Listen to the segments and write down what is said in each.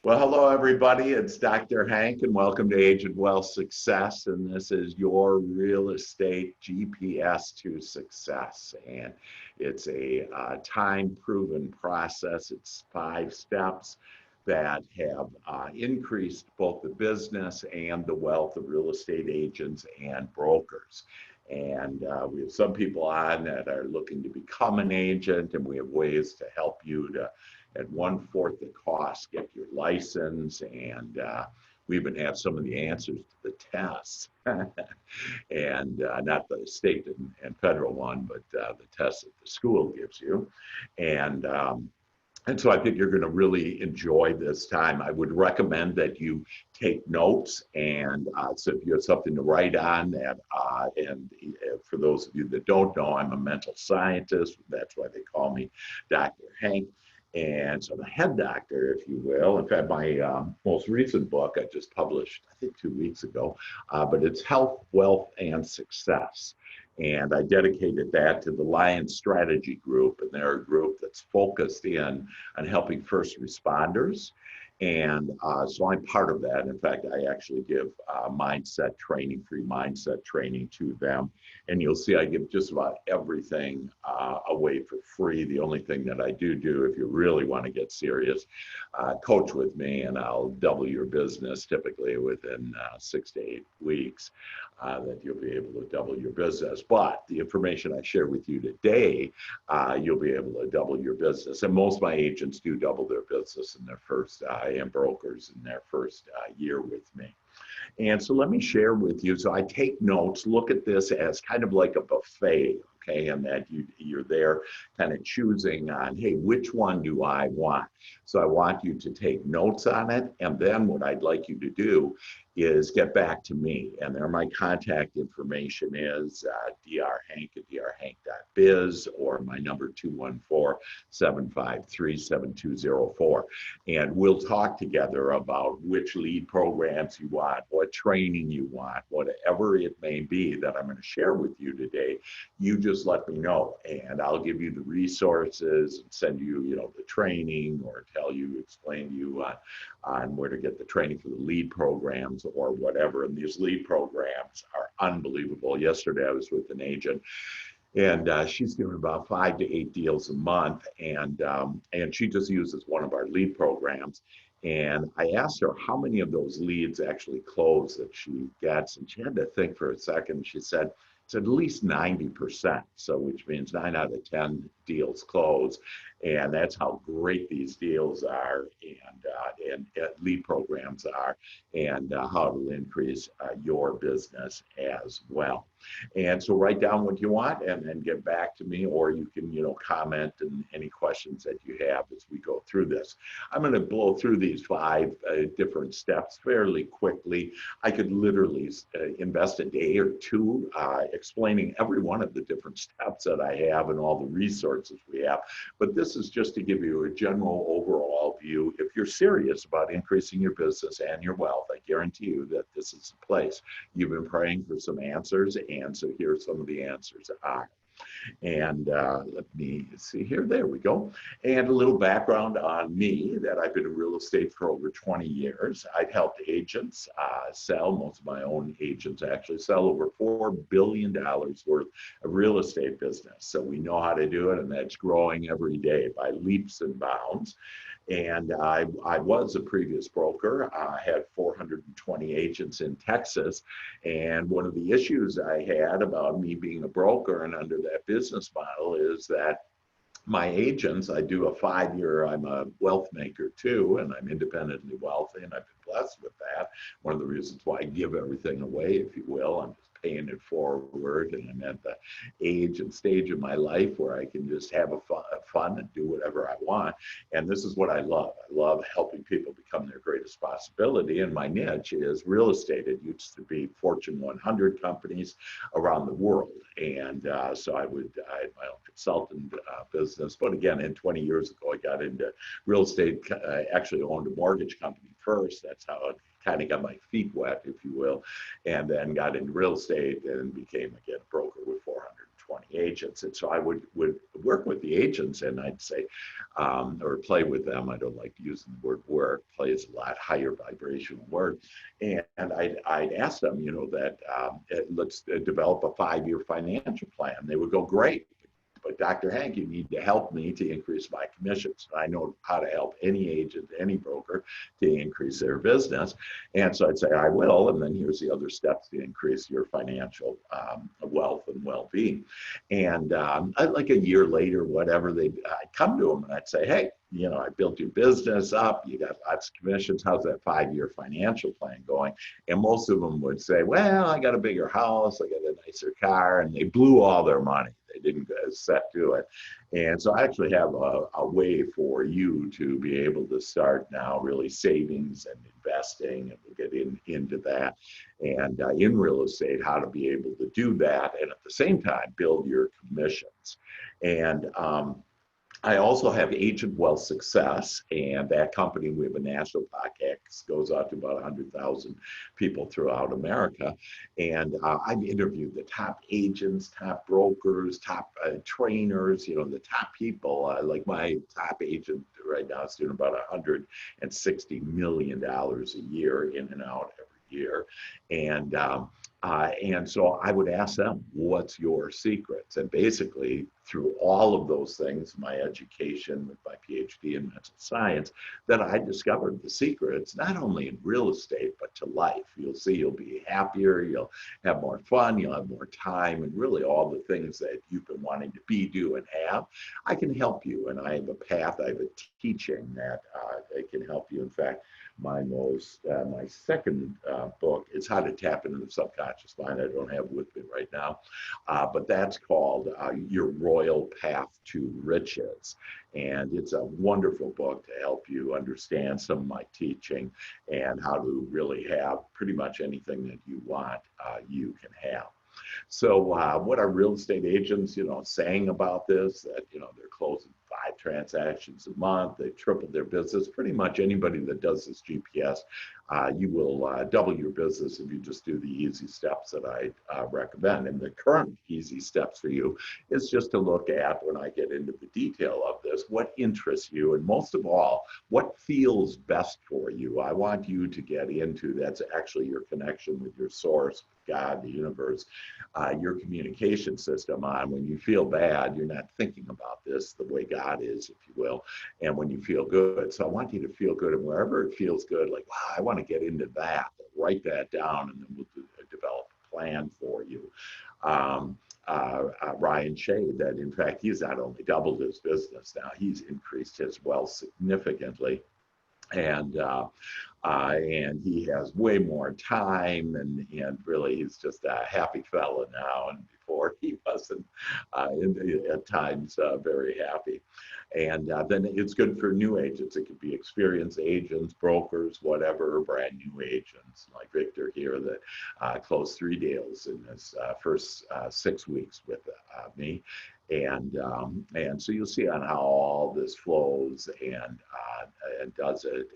Well, hello, everybody. It's Dr. Hank, and welcome to Agent Wealth Success. And this is your real estate GPS to success. And it's a time proven process. It's 5 steps that have increased both the business and the wealth of real estate agents and brokers. And we have some people on that are looking to become an agent, and we have ways to help you to at 1/4 the cost, get your license, and we even have some of the answers to the tests, and not the state and federal one, but the tests that the school gives you, and and so I think you're going to really enjoy this time. I would recommend that you take notes. And so if you have something to write on that, and for those of you that don't know, I'm a mental scientist. That's why they call me Dr. Hank. And so I'm a head doctor, if you will. In fact, my most recent book I just published, I think 2 weeks ago, but it's Health, Wealth, and Success. And I dedicated that to the Lions Strategy Group, and they're a group that's focused in on helping first responders. And so I'm part of that. In fact, I actually give mindset training, free mindset training to them. And you'll see I give just about everything away for free. The only thing that I do, if you really want to get serious, coach with me, and I'll double your business typically within 6 to 8 weeks. That you'll be able to double your business. But the information I share with you today, you'll be able to double your business. And most of my agents do double their business in their first, and brokers in their first year with me. And so let me share with you. So I take notes, look at this as kind of like a buffet, okay? And that you're there kind of choosing on, hey, which one do I want? So I want you to take notes on it. And then what I'd like you to do is get back to me. And there my contact information is drhank at drhank.biz, or my number 214-753-7204. And we'll talk together about which lead programs you want, what training you want, whatever it may be that I'm going to share with you today. You just let me know, and I'll give you the resources and send you, the training, or tell you, explain to you on where to get the training for the lead programs or whatever. And these lead programs are unbelievable. Yesterday I was with an agent, and she's doing about 5 to 8 deals a month, and she just uses one of our lead programs. And I asked her how many of those leads actually close that she gets, and she had to think for a second. She said it's at least 90%, so which means 9 out of 10 deals close. And that's how great these deals are, and lead programs are, and how it will increase your business as well. And so write down what you want, and then get back to me, or you can, comment and any questions that you have as we go through this. I'm going to blow through these 5 different steps fairly quickly. I could literally invest a day or two explaining every one of the different steps that I have and all the resources we have. But this is just to give you a general overall view. If you're serious about increasing your business and your wealth, I guarantee you that this is the place. You've been praying for some answers, and so here some of the answers are. And let me see here. There we go. And a little background on me, that I've been in real estate for over 20 years. I've helped agents sell, most of my own agents actually sell over $4 billion worth of real estate business. So we know how to do it, and that's growing every day by leaps and bounds. And I was a previous broker. I had 420 agents in Texas. And one of the issues I had about me being a broker and under that business model is that my agents, I do a 5-year, I'm a wealth maker too, and I'm independently wealthy, and I've been blessed with that. One of the reasons why I give everything away, if you will, I'm just paying it forward, and I'm at the age and stage of my life where I can just have fun and do whatever I want. And this is what I love. I love helping people become their greatest possibility, and my niche is real estate. It used to be Fortune 100 companies around the world, and so I had my own consultant business. But again, 20 years ago, I got into real estate. I actually owned a mortgage company first. That's how it kind of got my feet wet, if you will, and then got into real estate and became, again, a broker with 420 20 agents. And so I would work with the agents, and I'd say, or play with them. I don't like using the word work. Play is a lot higher vibrational word. And I'd ask them, that let's develop a 5-year financial plan. They would go, great. But Dr. Hank, you need to help me to increase my commissions. I know how to help any agent, any broker to increase their business. And so I'd say, I will. And then here's the other steps to increase your financial wealth and well-being. And like a year later, whatever, I'd come to them and I'd say, hey, I built your business up. You got lots of commissions. How's that 5-year financial plan going? And most of them would say, well, I got a bigger house. I got a nicer car. And they blew all their money. They didn't set to it. And so I actually have a way for you to be able to start now really savings and investing, and we'll get into that. And in real estate, how to be able to do that. And at the same time, build your commissions. And I also have Agent Wealth Success, and that company, we have a national podcast, goes out to about 100,000 people throughout America. And I've interviewed the top agents, top brokers, top trainers, the top people. Like my top agent right now is doing about $160 million a year in and out every year. And so I would ask them, what's your secrets? And basically, through all of those things, my education with my PhD in mental science, that I discovered the secrets, not only in real estate, but to life. You'll see you'll be happier, you'll have more fun, you'll have more time, and really all the things that you've been wanting to be, do, and have. I can help you, and I have a path, I have a teaching that can help you. In fact, my second book is How to Tap into the Subconscious Mind. I don't have it with me right now, but that's called Your Royal Path to Riches. And it's a wonderful book to help you understand some of my teaching and how to really have pretty much anything that you want, you can have. So what are real estate agents, saying about this? That, they're closing 5 transactions a month. They tripled their business. Pretty much anybody that does this GPS, you will double your business if you just do the easy steps that I recommend. And the current easy steps for you is just to look at, when I get into the detail of this, what interests you, and most of all, what feels best for you. I want you to get into, that's actually your connection with your source, God, the universe, your communication system on. When you feel bad, you're not thinking about this the way God is, if you will, and when you feel good. So I want you to feel good, and wherever it feels good, like, wow, I want to get into that, write that down, and then we'll develop a plan for you. Ryan Shea, that in fact, he's not only doubled his business now, he's increased his wealth significantly. And he has way more time, and really he's just a happy fella now, and before he wasn't at times very happy. And then it's good for new agents. It could be experienced agents, brokers, whatever, brand new agents like Victor here that closed 3 deals in his first 6 weeks with me. And so you'll see on how all this flows and does it.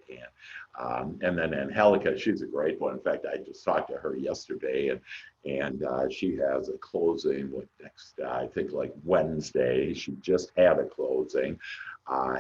And then Angelica, she's a great one. In fact, I just talked to her yesterday, and she has a closing next, I think like Wednesday. She just had a closing.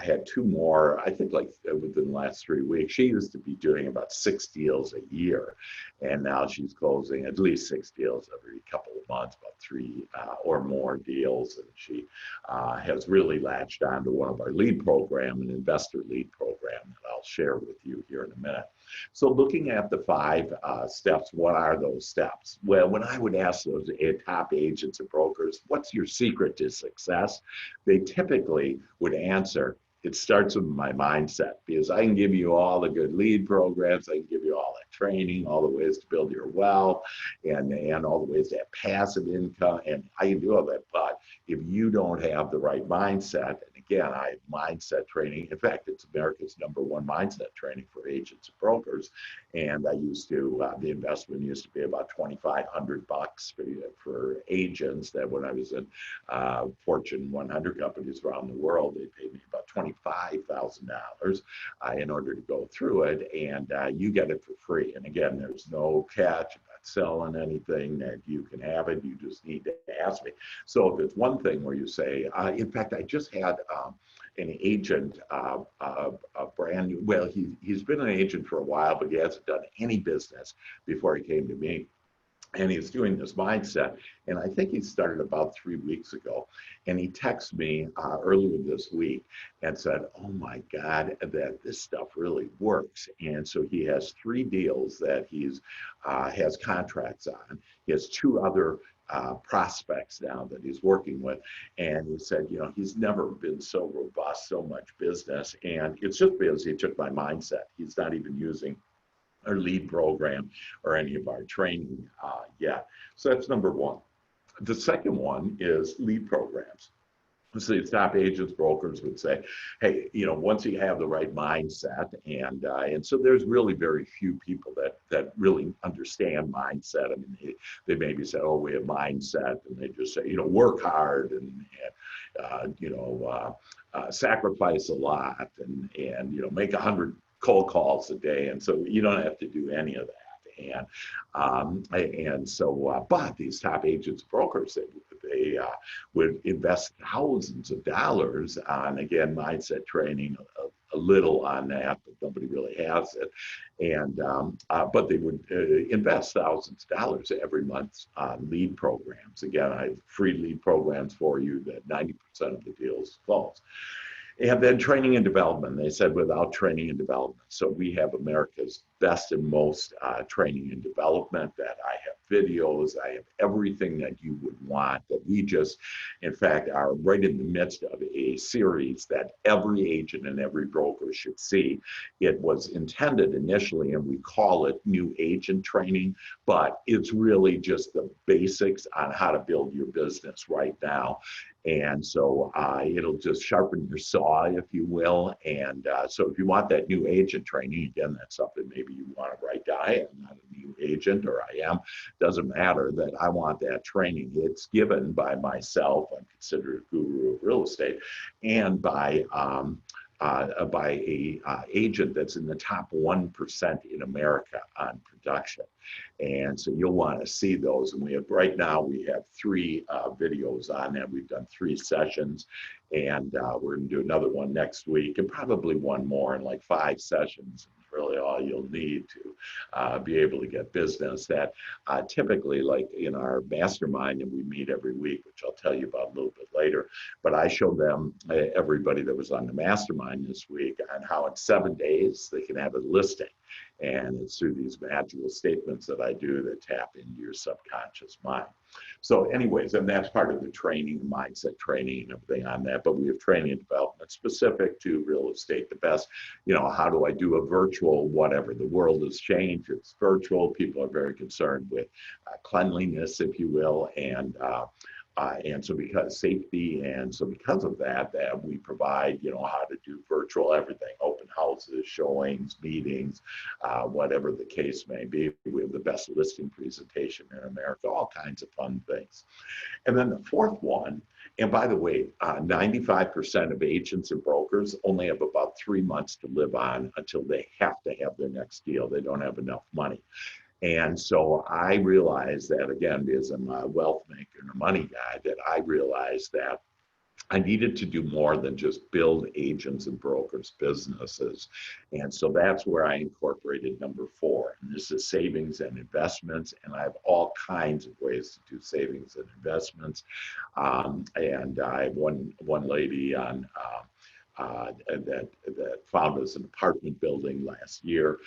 Had 2 more, I think like within the last 3 weeks. She used to be doing about 6 deals a year, and now she's closing at least 6 deals every couple of months, about 3 or more deals. And she has really latched onto one of our lead program, an investor lead program that I'll share with you here in a minute. So looking at the 5 steps, what are those steps? Well, when I would ask those top agents and brokers, what's your secret to success? They typically would answer, it starts with my mindset, because I can give you all the good lead programs, I can give you all that training, all the ways to build your wealth, and all the ways to have passive income, and I can do all that. But if you don't have the right mindset, and again, I have mindset training. In fact, it's America's #1 mindset training for agents and brokers. And I used to, the investment used to be about $2,500 for agents. That when I was in Fortune 100 companies around the world, they paid me about $25,000 in order to go through it. And you get it for free. And again, there's no catch. I'm not selling anything. That you can have it. You just need to ask me. So if it's one thing where you say, in fact, I just had an agent, a brand new, well, he's been an agent for a while, but he hasn't done any business before he came to me. And he's doing this mindset. And I think he started about 3 weeks ago. And he texted me earlier this week and said, oh my God, that this stuff really works. And so he has 3 deals that he's has contracts on. He has 2 other prospects now that he's working with. And he said, you know, he's never been so robust, so much business. And it's just because he took my mindset. He's not even using our lead program or any of our training yet. So that's number 1. The second one is lead programs. So these top agents, brokers would say, hey, you know, once you have the right mindset, and so there's really very few people that really understand mindset. I mean, they maybe say, oh, we have mindset, and they just say, you know, work hard and sacrifice a lot, and you know, make 100 cold calls a day, and so you don't have to do any of that. But these top agents, brokers, they would invest thousands of dollars on, again, mindset training, a little on that, but nobody really has it. And but they would invest thousands of dollars every month on lead programs. Again, I have free lead programs for you that 90% of the deals close. And then training and development. They said without training and development. So we have America's best and most training and development. That I have videos, I have everything that you would want. That we just, in fact, are right in the midst of a series that every agent and every broker should see. It was intended initially, and we call it new agent training, but it's really just the basics on how to build your business right now. And so it'll just sharpen your saw, if you will. And so if you want that new agent training, again, that's something maybe you want to write down. Hey, I'm not a new agent, or I am. Doesn't matter, that I want that training. It's given by myself. I'm considered a guru of real estate, and by a agent that's in the top 1% in America on production. And so you'll want to see those. And we have, right now, we have 3 videos on that. We've done 3 sessions, and we're going to do another one next week, and probably one more, in like 5 sessions. Really all you'll need to be able to get business. That typically, like in our mastermind, and we meet every week, which I'll tell you about a little bit later, but I show them, everybody that was on the mastermind this week, on how in 7 days they can have a listing. And it's through these magical statements that I do that tap into your subconscious mind. So anyways, and that's part of the training, mindset training and everything on that. But we have training and development specific to real estate. The best, you know, how do I do a virtual whatever? The world has changed. It's virtual. People are very concerned with cleanliness, if you will, and so because safety, and so because of that, that we provide, you know, how to do virtual everything, open houses, showings, meetings, whatever the case may be. We have the best listing presentation in America, all kinds of fun things. And then the fourth one, and by the way, 95% of agents and brokers only have about 3 months to live on until they have to have their next deal. They don't have enough money. And so I realized that, again, because I'm a wealth maker and a money guy, that I realized that I needed to do more than just build agents and brokers' businesses. And so that's where I incorporated number 4. And this is savings and investments. And I have all kinds of ways to do savings and investments. And I have one lady on that found us an apartment building last year.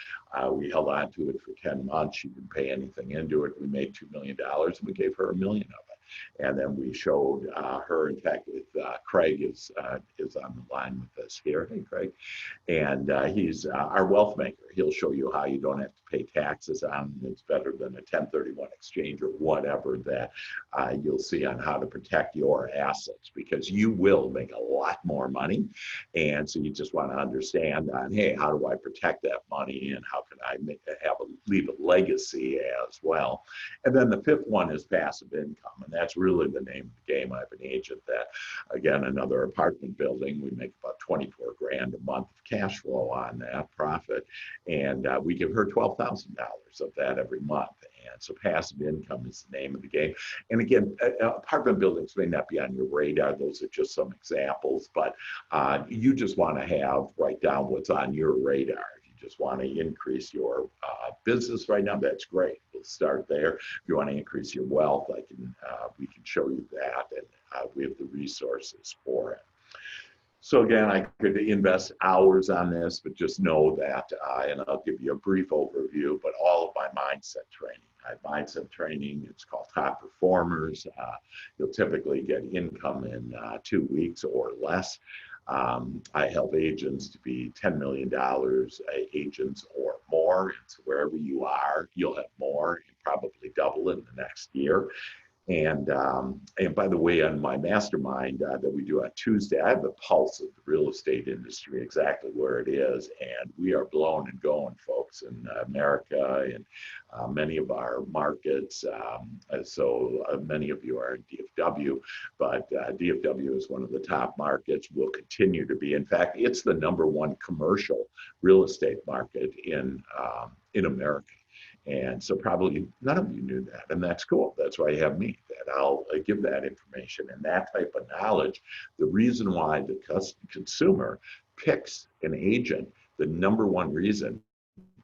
We held on to it for 10 months. She didn't pay anything into it. We made $2 million, and we gave her $1 million of it. And then we showed her, in fact, with Craig is on the line with us here. Hey, Craig. And he's our wealth maker. He'll show you how you don't have to pay taxes on it. It's better than a 1031 exchange or whatever that you'll see on how to protect your assets, because you will make a lot more money. And so you just want to understand on, hey, how do I protect that money, and how can I leave a legacy as well? And then the fifth one is passive income, and that's really the name of the game. I have an agent that, again, another apartment building, we make about 24 grand a month of cash flow on that profit, and we give her $12,000 of that every month. And so passive income is the name of the game. And again, apartment buildings may not be on your radar. Those are just some examples, but you just want to write down what's on your radar. If you just want to increase your business right now, that's great. We'll start there. If you want to increase your wealth, we can show you that, and we have the resources for it. So again, I could invest hours on this, but just know that, and I'll give you a brief overview, but all of my mindset training. I have mindset training. It's called Top Performers. You'll typically get income in 2 weeks or less. I help agents to be $10 million agents or more. And so wherever you are, you'll have more, and probably double in the next year. And by the way, on my mastermind that we do on Tuesday, I have the pulse of the real estate industry, exactly where it is. And we are blowing and going, folks, in America and many of our markets. So many of you are in DFW, but DFW is one of the top markets, will continue to be. In fact, it's the #1 commercial real estate market in America. And so probably none of you knew that, and that's cool. That's why you have me, that I'll give that information and that type of knowledge. The reason why the consumer picks an agent, the #1 reason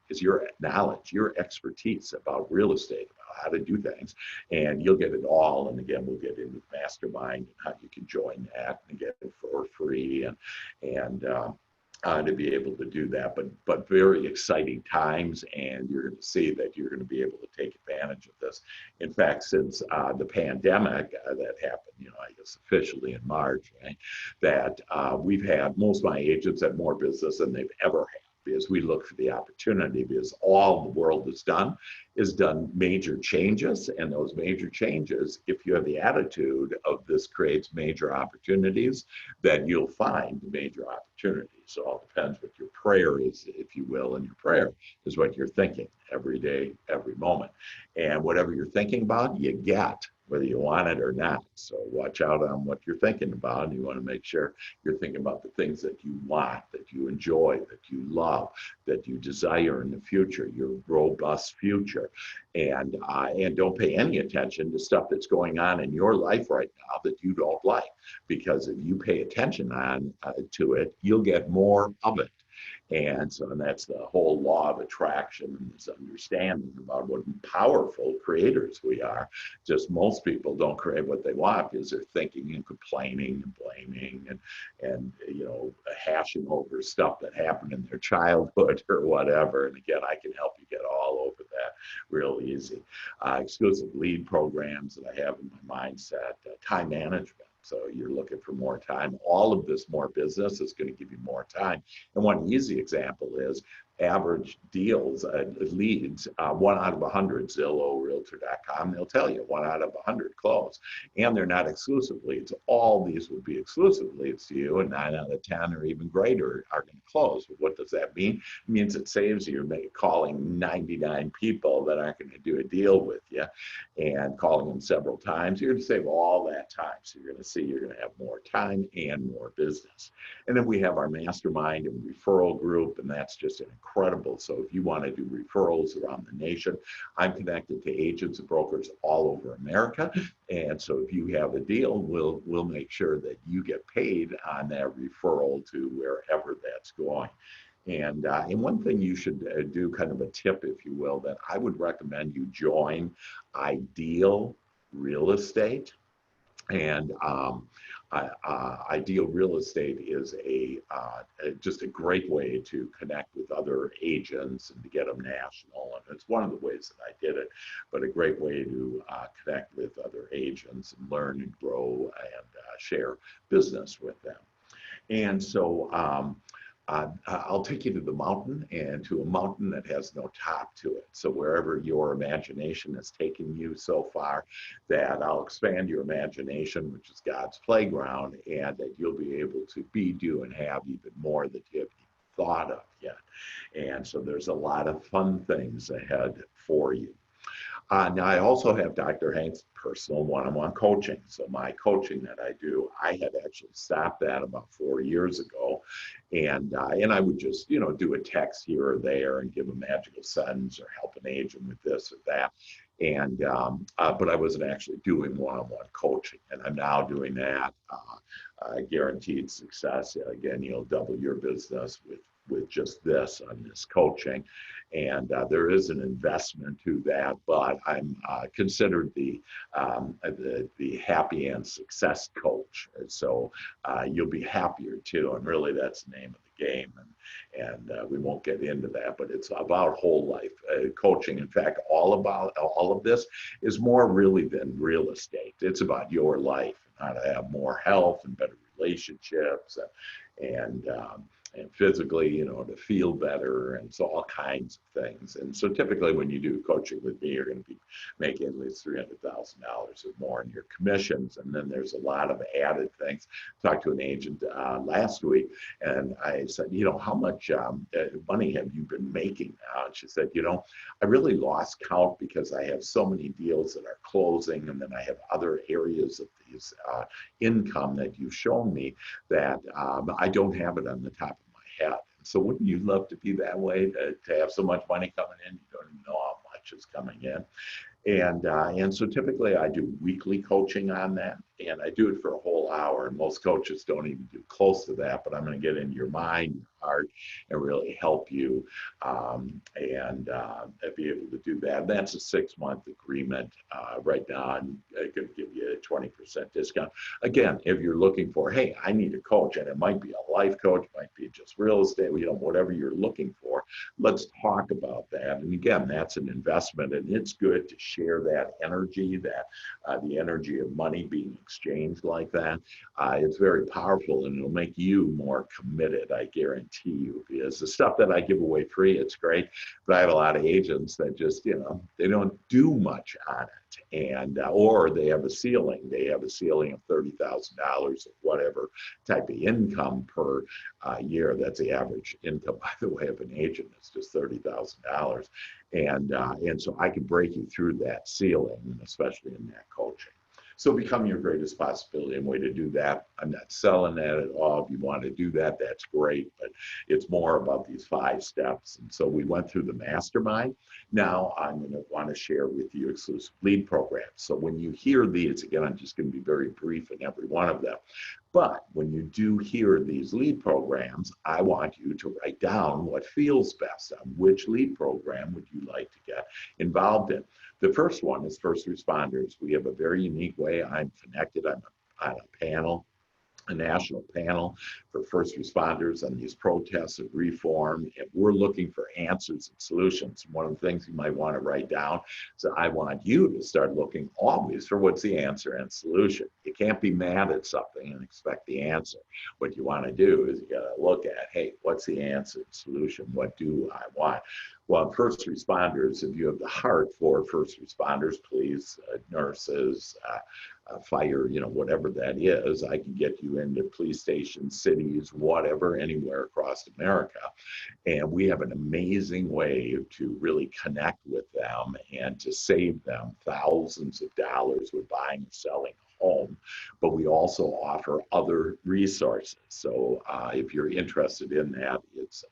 is your knowledge, your expertise about real estate, about how to do things, and you'll get it all. And again, we'll get into the mastermind and how you can join that and get it for free, and to be able to do that, but very exciting times, and you're going to see that you're going to be able to take advantage of this. In fact, since the pandemic that happened, I guess officially in March, right, that we've had, most of my agents have more business than they've ever had, because we look for the opportunity, because all the world has done major changes, and those major changes, if you have the attitude of this creates major opportunities, then you'll find major opportunities. So it all depends what your prayer is, if you will, and your prayer is what you're thinking every day, every moment. And whatever you're thinking about, you get, whether you want it or not. So watch out on what you're thinking about. And you want to make sure you're thinking about the things that you want, that you enjoy, that you love, that you desire in the future, your robust future. And don't pay any attention to stuff that's going on in your life right now that you don't like. Because if you pay attention to it, you'll get more of it. And so, and that's the whole law of attraction, and this understanding about what powerful creators we are. Just most people don't create what they want because they're thinking and complaining and blaming and hashing over stuff that happened in their childhood or whatever. And again, I can help you get all over that real easy. Exclusive lead programs that I have in my mindset, time management. So you're looking for more time. All of this more business is going to give you more time. And one easy example is average deals, leads, 1 out of 100, Zillow, Realtor.com, they'll tell you 1 out of 100 close. And they're not exclusive leads. All these would be exclusive leads to you, and 9 out of 10 or even greater are going to close. But what does that mean? It means it saves you calling 99 people that aren't going to do a deal with you and calling them several times. You're going to save all that time. So you're going to see you're going to have more time and more business. And then we have our mastermind and referral group, and that's just an incredible. So if you want to do referrals around the nation, I'm connected to agents and brokers all over America. And so if you have a deal, we'll make sure that you get paid on that referral to wherever that's going. And one thing you should do, kind of a tip, if you will, that I would recommend you join Ideal Real Estate. And Ideal Real Estate is just a great way to connect with other agents and to get them national. And it's one of the ways that I did it, but a great way to connect with other agents and learn and grow and share business with them. And so I'll take you to the mountain, and to a mountain that has no top to it. So wherever your imagination has taken you so far, that I'll expand your imagination, which is God's playground, and that you'll be able to be, do, and have even more that you haven't thought of yet. And so there's a lot of fun things ahead for you. Now, I also have Dr. Hank's personal one-on-one coaching. So my coaching that I do, I had actually stopped that about 4 years ago. And I would just, do a text here or there and give a magical sentence or help an agent with this or that. And but I wasn't actually doing one-on-one coaching. And I'm now doing that. Guaranteed success. Again, you'll double your business with just this on this coaching. And there is an investment to that, but I'm considered the happy and success coach. And so you'll be happier too. And really that's the name of the game. And we won't get into that, but it's about whole life coaching. In fact, all of this is more really than real estate. It's about your life and how to have more health and better relationships and physically, to feel better, and so all kinds of things. And so typically when you do coaching with me, you're going to be making at least $300,000 or more in your commissions. And then there's a lot of added things. I talked to an agent last week, and I said, how much money have you been making now? And she said, I really lost count because I have so many deals that are closing, and then I have other areas of these income that you've shown me that I don't have it on the top of my head. So wouldn't you love to be that way, to have so much money coming in, you don't even know how much is coming in? And so typically I do weekly coaching on that, and I do it for a whole hour. And most coaches don't even do close to that, but I'm going to get into your mind, your heart, and really help you and be able to do that. And that's a 6-month agreement. Right now, I'm going to give you a 20% discount. Again, if you're looking for, hey, I need a coach, and it might be a life coach, might be just real estate, whatever you're looking for, let's talk about that. And again, that's an investment, and it's good to share that energy, that the energy of money being exchanged like that. It's very powerful, and it'll make you more committed, I guarantee you, because the stuff that I give away free, it's great, but I have a lot of agents that just, they don't do much on it, and or they have a ceiling. They have a ceiling of $30,000 or whatever type of income per year. That's the average income, by the way, of an agent. It's just $30,000. And so I can break you through that ceiling, especially in that coaching. So become your greatest possibility, and way to do that. I'm not selling that at all. If you want to do that, that's great, but it's more about these 5 steps. And so we went through the mastermind. Now I'm going to want to share with you exclusive lead programs. So when you hear these, again, I'm just going to be very brief in every one of them. But when you do hear these lead programs, I want you to write down what feels best. On which lead program would you like to get involved in? The first one is first responders. We have a very unique way. I'm connected. I'm on a panel, a national panel for first responders on these protests of reform. And we're looking for answers and solutions. One of the things you might want to write down is I want you to start looking always for what's the answer and solution. You can't be mad at something and expect the answer. What you want to do is you got to look at, hey, what's the answer and solution? What do I want? Well, first responders, if you have the heart for first responders, police, nurses, fire, whatever that is, I can get you into police stations, cities, whatever, anywhere across America. And we have an amazing way to really connect with them and to save them thousands of dollars with buying and selling a home. But we also offer other resources. So if you're interested in that, it's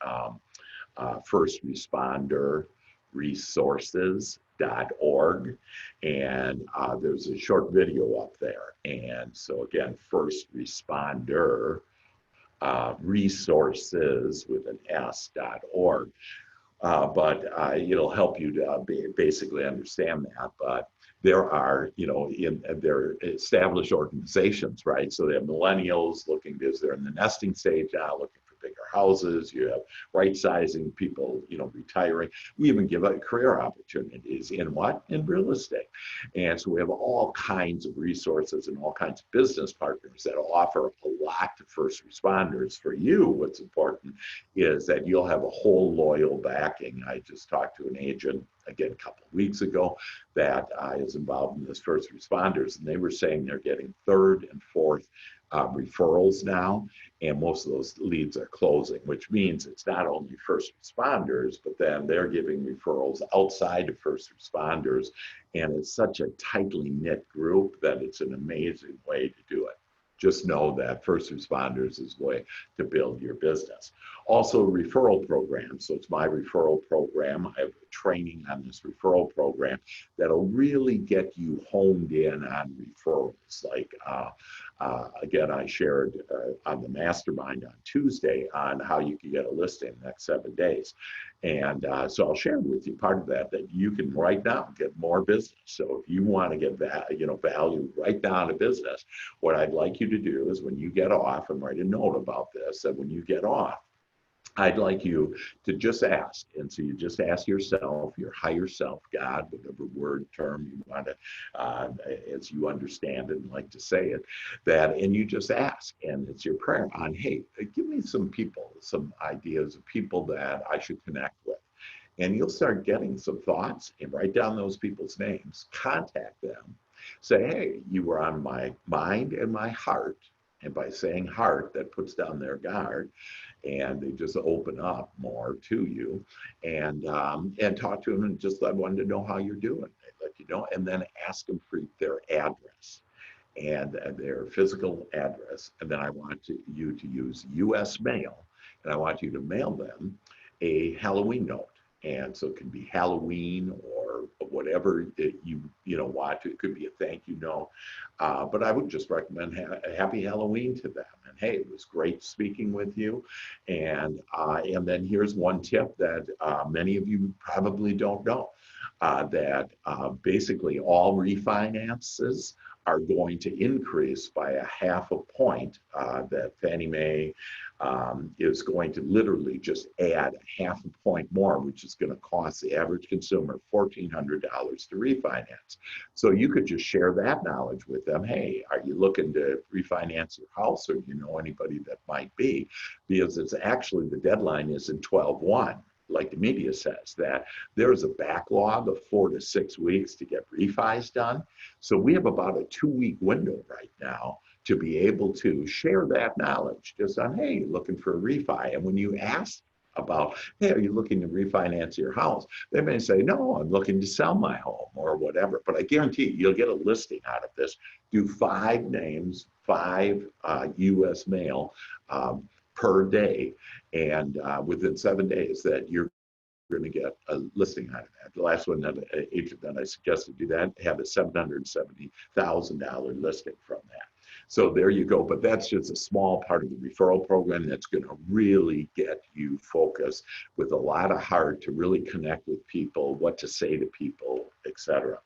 first responder resources.org, and there's a short video up there. And so again, first responder resources with an s.org. But it'll help you to basically understand that. But there are, in their established organizations, right? So they have millennials looking, because they're in the nesting stage now, looking for bigger houses. You have right sizing people, retiring. We even give out career opportunities in what? In real estate. And so we have all kinds of resources and all kinds of business partners that offer a lot to first responders. For you, what's important is that you'll have a whole loyal backing. I just talked to an agent again a couple of weeks ago that is involved in this first responders, and they were saying they're getting third and fourth referrals now, and most of those leads are closing, which means it's not only first responders, but then they're giving referrals outside of first responders, and it's such a tightly knit group that it's an amazing way to do it. Just know that first responders is a way to build your business. Also, referral programs. So it's my referral program. I have training on this referral program that'll really get you honed in on referrals. Like, again, I shared on the mastermind on Tuesday on how you can get a listing in the next 7 days. And so I'll share with you part of that you can right now get more business. So if you want to get value right now in business, what I'd like you to do is when you get off, and write a note about this, that when you get off, I'd like you to just ask. And so you just ask yourself, your higher self, God, whatever word, term you want to, as you understand it and like to say it, and you just ask. And it's your prayer on, hey, give me some people, some ideas of people that I should connect with. And you'll start getting some thoughts, and write down those people's names, contact them, say, hey, you were on my mind and my heart. And by saying heart, that puts down their guard, and they just open up more to you, and talk to them, and just let one to know how you're doing. They let you know, and then ask them for their address and their physical address. And then I want you to use U.S. mail, and I want you to mail them a Halloween note. And so it can be Halloween or whatever you want. It could be a thank you note. But I would just recommend a happy Halloween to them. And hey, it was great speaking with you. And then here's one tip that many of you probably don't know, that basically all refinances are going to increase by a half a point, that Fannie Mae is going to literally just add a half a point more, which is going to cost the average consumer $1,400 to refinance. So you could just share that knowledge with them. Hey, are you looking to refinance your house, or do you know anybody that might be? Because it's actually, the deadline is in 12/1. Like the media says, that there is a backlog of 4 to 6 weeks to get refis done. So we have about a 2-week window right now to be able to share that knowledge just on, hey, looking for a refi. And when you ask about, hey, are you looking to refinance your house? They may say, no, I'm looking to sell my home or whatever. But I guarantee you'll get a listing out of this. Do 5 names, 5 U.S. mail per day, and within 7 days that you're going to get a listing out of that. The last one, that agent that I suggested do that, have a $770,000 listing from that. So there you go. But that's just a small part of the referral program that's going to really get you focused with a lot of heart to really connect with people, what to say to people, etc.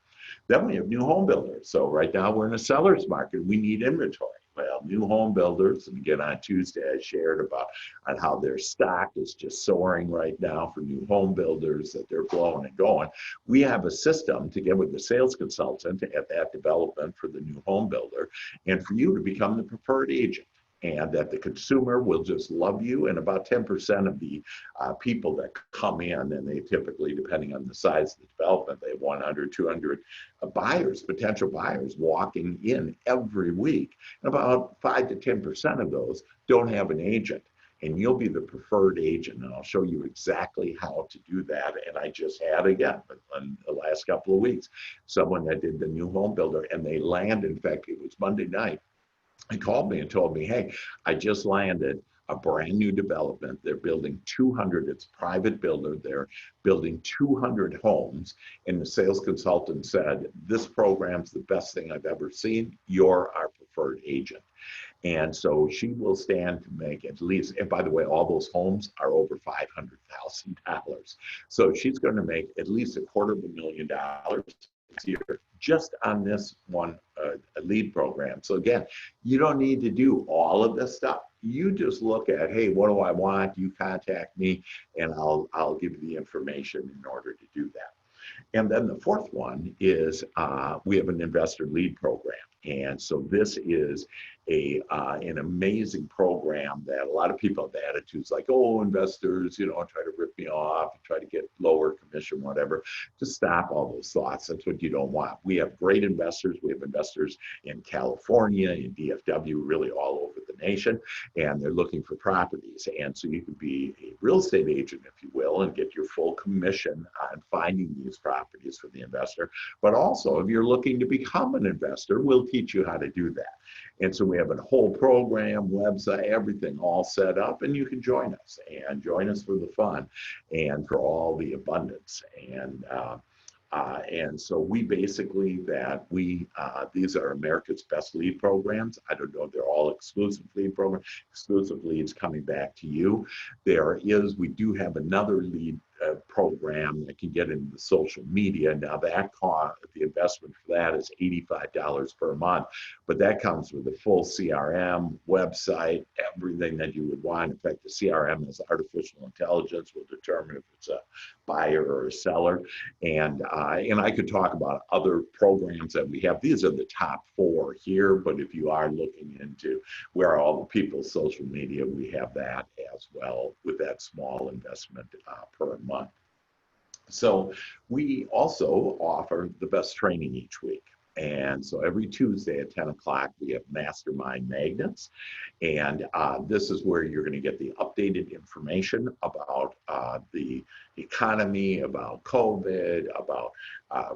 Then we have new home builders. So right now we're in a seller's market. We need inventory. Well, new home builders, and again on Tuesday I shared about on how their stock is just soaring right now for new home builders, that they're blowing and going. We have a system to get with the sales consultant at that development for the new home builder, and for you to become the preferred agent. And that the consumer will just love you. And about 10% of the people that come in, and they typically, depending on the size of the development, they have 100, 200 buyers, potential buyers walking in every week. And about 5 to 10% of those don't have an agent. And you'll be the preferred agent. And I'll show you exactly how to do that. And I just had, again, in the last couple of weeks, someone that did the new home builder, and they landed, in fact, it was Monday night. He called me and told me, hey, I just landed a brand new development. They're building 200, it's a private builder. They're building 200 homes. And the sales consultant said, this program's the best thing I've ever seen. You're our preferred agent. And so she will stand to make at least, and by the way, all those homes are over $500,000. So she's going to make at least $250,000 year just on this one lead program. So again, you don't need to do all of this stuff. You just look at, hey, what do I want? You contact me, and I'll give you the information in order to do that. And then the fourth one is we have an investor lead program. And so this is an amazing program that a lot of people have attitudes like, oh, investors, you know, try to rip me off, try to get lower commission, whatever. Just stop all those thoughts. That's what you don't want. We have great investors. We have investors in California, in DFW, really all over the nation, and they're looking for properties. And so you can be a real estate agent, if you will, and get your full commission on finding these properties for the investor. But also, if you're looking to become an investor, we'll teach you how to do that. And so we have a whole program, website, everything all set up, and you can join us for the fun and for all the abundance. And so we basically these are America's best lead programs. I don't know, they're all exclusive lead programs. Exclusive leads coming back to you. We do have another lead program that can get into the social media. Now that cost, the investment for that is $85 per month, but that comes with a full CRM, website, everything that you would want. In fact, the CRM is artificial intelligence, will determine if it's a buyer or a seller. And I could talk about other programs that we have. These are the top 4 here, but if you are looking into where all the people's social media, we have that as well with that small investment per month. So we also offer the best training each week. And so every Tuesday at 10 o'clock, we have Mastermind Magnets. And this is where you're going to get the updated information about the economy, about COVID, about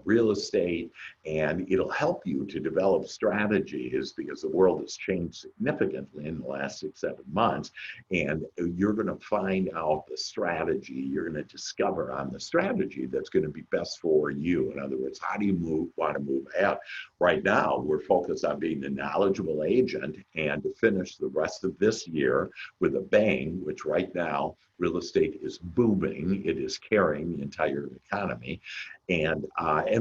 real estate, and it'll help you to develop strategies because the world has changed significantly in the last 6-7 months. And you're going to find out the strategy, you're going to discover on the strategy that's going to be best for you. In other words, how do you want to move ahead? Right now, we're focused on being the knowledgeable agent and to finish the rest of this year with a bang, which right now, real estate is booming. It is carrying the entire economy. And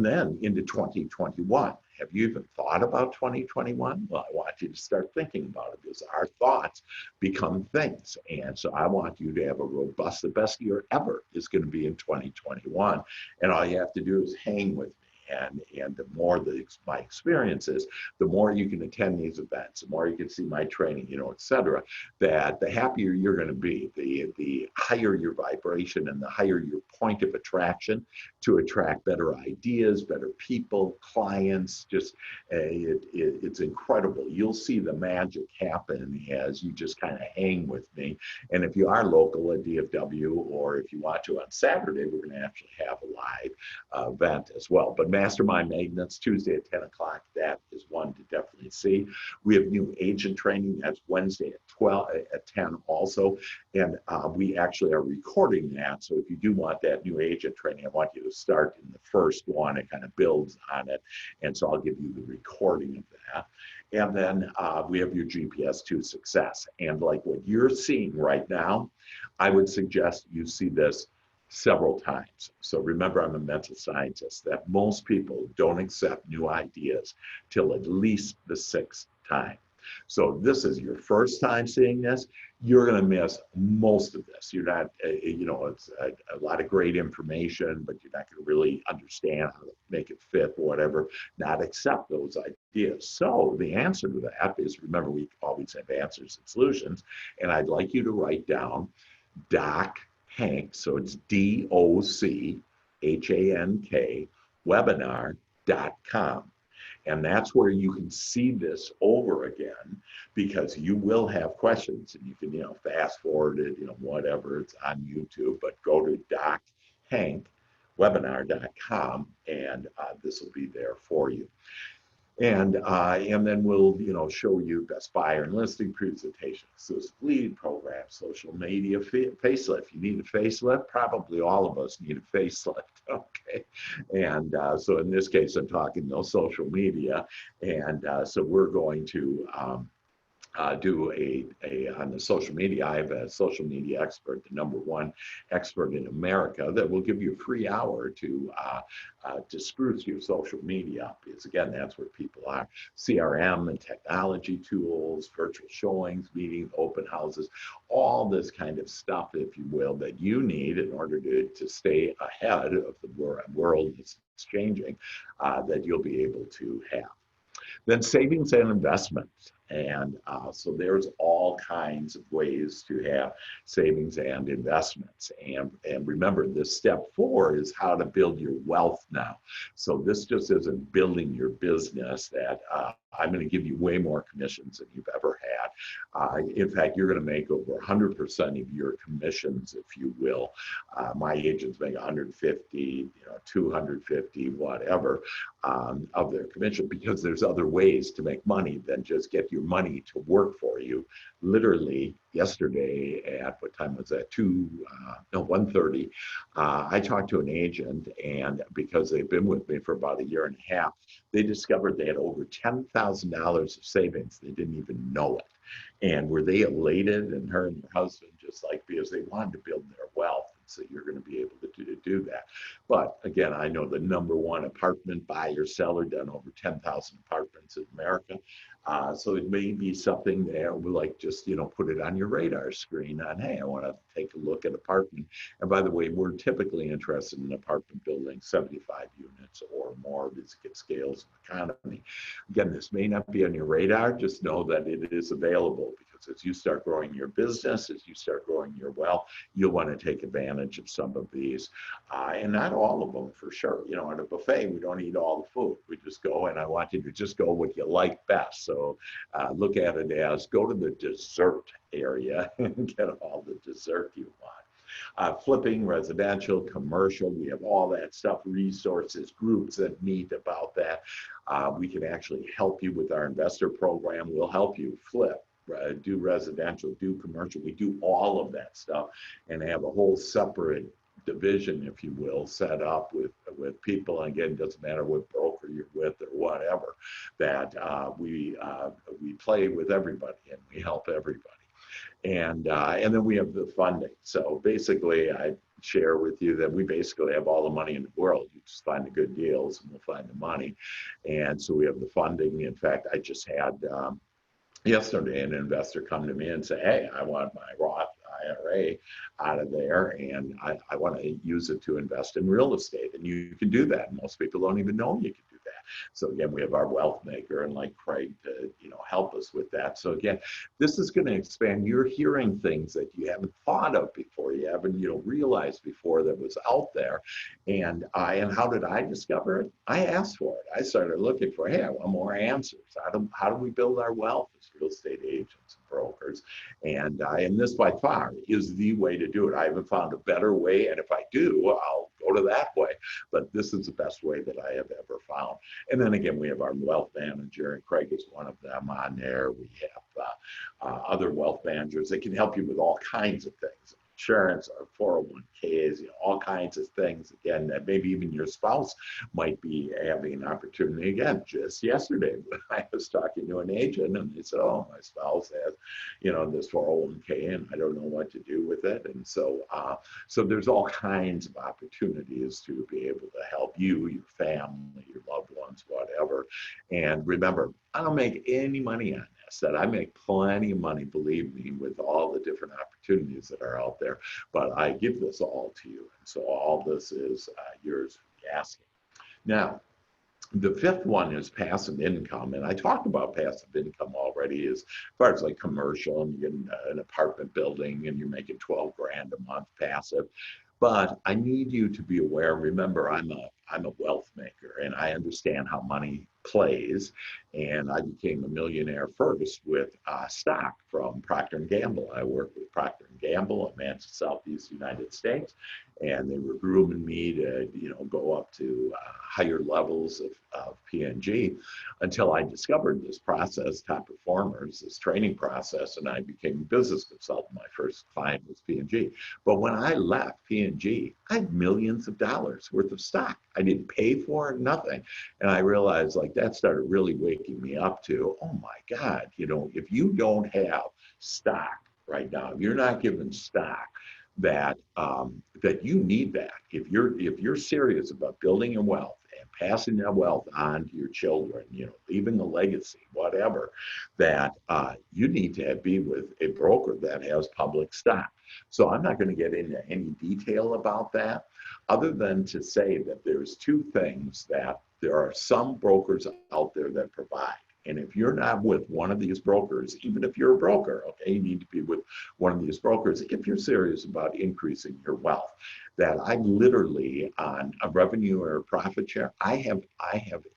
then into 2021. Have you even thought about 2021? Well, I want you to start thinking about it because our thoughts become things. And so I want you to have a robust, the best year ever is going to be in 2021. And all you have to do is hang with me. And the more my experience is, the more you can attend these events, the more you can see my training, you know, et cetera, that the happier you're going to be, the higher your vibration and the higher your point of attraction to attract better ideas, better people, clients. Just it's incredible. You'll see the magic happen as you just kind of hang with me. And if you are local at DFW, or if you want to on Saturday, we're going to actually have a live event as well. But Mastermind Magnets, Tuesday at 10 o'clock, that is one to definitely see. We have new agent training, that's Wednesday at 10 also. And we actually are recording that. So if you do want that new agent training, I want you to start in the first one. It kind of builds on it. And so I'll give you the recording of that. And then we have your GPS to success. And like what you're seeing right now, I would suggest you see this several times. So remember, I'm a mental scientist, that most people don't accept new ideas till at least the 6th time. So this is your first time seeing this, you're going to miss most of this. You're not, you know, it's a lot of great information, but you're not going to really understand how to make it fit, whatever, not accept those ideas. So the answer to that is, remember, we always have answers and solutions. And I'd like you to write down Doc Hank, so it's DOCHANK, webinar.com. And that's where you can see this over again, because you will have questions and you can, you know, fast forward it, you know, whatever, it's on YouTube, but go to DocHank, webinar.com, and this will be there for you. And then we'll, you know, show you best buyer and listing presentation, exclusive lead program, social media facelift. You need a facelift? Probably all of us need a facelift, okay? And so in this case, I'm talking social media. And so we're going to do on the social media. I have a social media expert, the #1 expert in America, that will give you a free hour to spruce your social media up. Because again, that's where people are. CRM and technology tools, virtual showings, meetings, open houses, all this kind of stuff, if you will, that you need in order to stay ahead of the world that's changing, that you'll be able to have. Then savings and investments. And so there's all kinds of ways to have savings and investments. And remember, this step 4 is how to build your wealth now. So this just isn't building your business that I'm going to give you way more commissions than you've ever had. In fact, you're going to make over 100% of your commissions, if you will. My agents make 150, 250, whatever, of their commission, because there's other ways to make money than just get your money to work for you. Literally yesterday at, what time was that? 1:30, I talked to an agent, and because they've been with me for about a year and a half, they discovered they had over $10,000 of savings. They didn't even know it. And were they elated, and her and her husband, just like, because they wanted to build their wealth. So you're going to be able to do that. But again, I know the #1 apartment buyer seller, done over 10,000 apartments in America. So it may be something that would, like, just, put it on your radar screen on, hey, I want to take a look at apartment. And by the way, we're typically interested in apartment buildings, 75 units or more, because it scales of economy. Again, this may not be on your radar. Just know that it is available, because as you start growing your business, as you start growing your wealth, you'll want to take advantage of some of these, and not all of them for sure. At a buffet, we don't eat all the food. We just go, and I want you to just go what you like best. So look at it as, go to the dessert area and get all the dessert you want. Flipping, residential, commercial, we have all that stuff, resources, groups that meet about that. We can actually help you with our investor program. We'll help you flip, do residential, do commercial. We do all of that stuff, and have a whole separate division, if you will, set up with people. And again, it doesn't matter what broker you're with or whatever, that we play with everybody and we help everybody. And then we have the funding. So basically, I share with you that we basically have all the money in the world. You just find the good deals and we'll find the money. And so we have the funding. In fact, I just had yesterday an investor come to me and say, hey, I want my Roth IRA out of there, and I want to use it to invest in real estate. And you can do that. Most people don't even know you can do that. So again, we have our wealth maker, and like Craig, to help us with that. So again, this is going to expand. You're hearing things that you haven't thought of before, you haven't realized before that was out there. And how did I discover it? I asked for it. I started looking for, hey, I want more answers. How do we build our wealth as real estate agents and brokers? And this by far is the way to do it. I haven't found a better way, and if I do, I'll go to that way. But this is the best way that I have ever found. And then again, we have our wealth manager, and Craig is one of them on there. We have other wealth managers that can help you with all kinds of things. Insurance, or 401ks, all kinds of things. Again, that maybe even your spouse might be having an opportunity. Again, just yesterday, I was talking to an agent, and they said, "Oh, my spouse has, this 401k, and I don't know what to do with it." And so, so there's all kinds of opportunities to be able to help you, your family, your loved ones, whatever. And remember, I don't make any money on this. That I make plenty of money, believe me, with all the different opportunities that are out there. But I give this all to you, and so all this is yours for the asking. Now, the 5th one is passive income, and I talked about passive income already as far as like commercial, and you get an apartment building and you're making 12 grand a month passive. But I need you to be aware. Remember, I'm a wealth maker, and I understand how money plays. And I became a millionaire first with stock from Procter & Gamble. I work with Procter & Gamble at Manchester, Southeast United States. and they were grooming me to, go up to higher levels of P&G until I discovered this process, Top Performers, this training process, and I became a business consultant. My first client was P&G. But when I left P&G, I had millions of dollars worth of stock. I didn't pay for it, nothing. And I realized like that started really waking me up to, oh my God, if you don't have stock right now, if you're not given stock, that that you need that. If you're serious about building your wealth and passing that wealth on to your children, leaving a legacy, whatever, that you need to be with a broker that has public stock. So I'm not going to get into any detail about that, other than to say that there's two things that there are some brokers out there that provide. And if you're not with one of these brokers, even if you're a broker, okay, you need to be with one of these brokers if you're serious about increasing your wealth. That I literally, on a revenue or a profit share, I have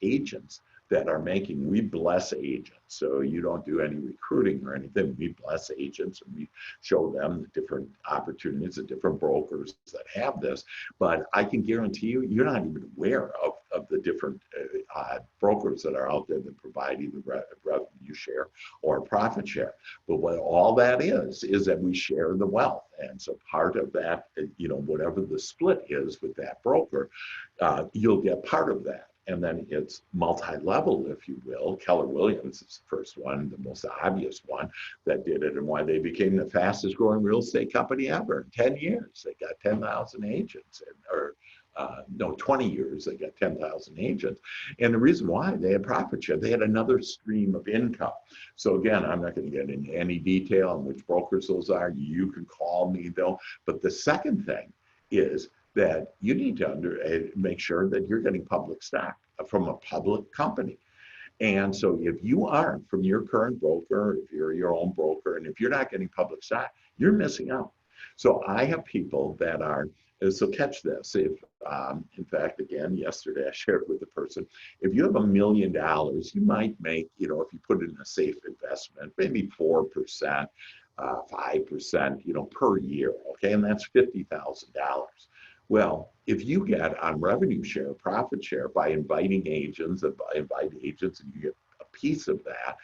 agents that are making, we bless agents. So you don't do any recruiting or anything. We bless agents and we show them the different opportunities, the different brokers that have this. But I can guarantee you, you're not even aware of the different brokers that are out there that provide either revenue share or profit share. But what all that is that we share the wealth. And so part of that, whatever the split is with that broker, you'll get part of that. And then it's multi-level, if you will. Keller Williams is the first one, the most obvious one that did it, and why they became the fastest growing real estate company ever. In 10 years, they got 10,000 agents, 20 years, they got 10,000 agents. And the reason why, they had profit share. They had another stream of income. So again, I'm not going to get into any detail on which brokers those are. You can call me though. But the second thing is that you need to make sure that you're getting public stock from a public company. And so if you aren't from your current broker, if you're your own broker, and if you're not getting public stock, you're missing out. So I have people that are, so catch this. If, in fact, again, yesterday I shared with a person, if you have $1 million, you might make, if you put it in a safe investment, maybe 4%, 5%, per year, okay? And that's $50,000. Well, if you get on revenue share, profit share by inviting agents, and you get a piece of that